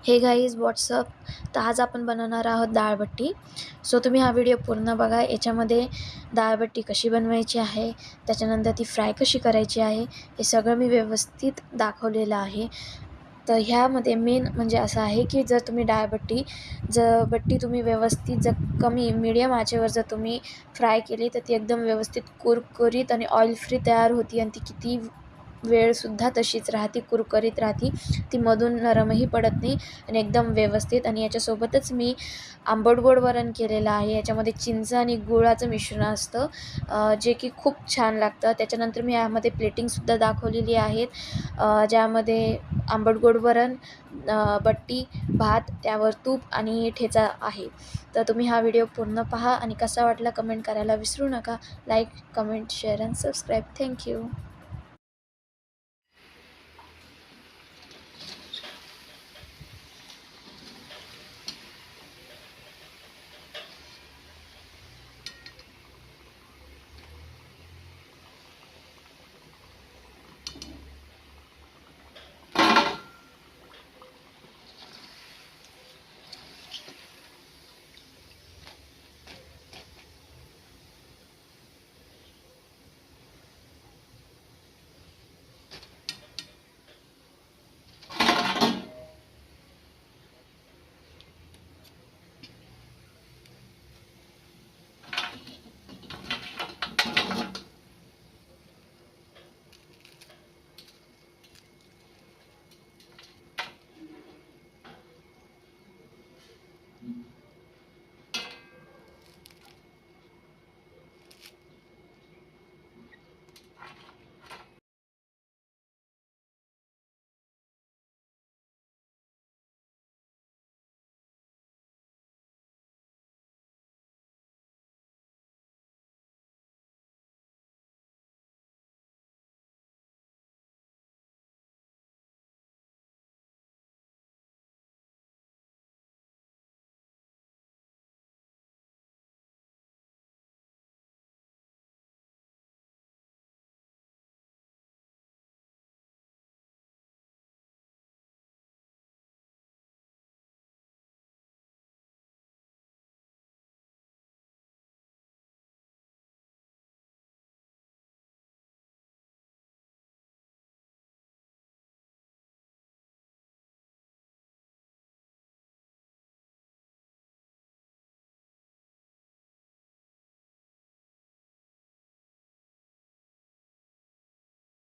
हे guys WhatsApp. तर आज आपण बनवणार आहोत डाळबट्टी. सो तुम्ही हा व्हिडिओ पूर्ण बघा. याच्यामध्ये डाळबट्टी कशी बनवायची आहे, त्याच्यानंतर ती फ्राय कशी करायची आहे, हे सगळं मी व्यवस्थित दाखवलेलं आहे. तर ह्यामध्ये मेन म्हणजे असं आहे की जर तुम्ही बट्टी तुम्ही व्यवस्थित जर कमी मीडियम आचेवर जर तुम्ही फ्राय केली तर ती एकदम व्यवस्थित कुरकुरीत आणि ऑइल फ्री तयार होती आणि ती किती वेळसुद्धा तशीच राहते, कुरकुरीत राहते. ती मधून नरमही पडत नाही आणि एकदम व्यवस्थित. आणि याच्यासोबतच मी आंबट गोड वरण केलेलं आहे. याच्यामध्ये चिंच आणि गुळाचं मिश्रण असतं, जे की खूप छान लागतं. त्याच्यानंतर मी यामध्ये प्लेटिंगसुद्धा दाखवलेली आहेत, ज्यामध्ये आंबट गोड वरण, बट्टी, भात, त्यावर तूप आणि ठेचा आहे. तर तुम्ही हा व्हिडिओ पूर्ण पहा आणि कसा वाटला कमेंट करायला विसरू नका. Like, comment, share and subscribe. Thank you.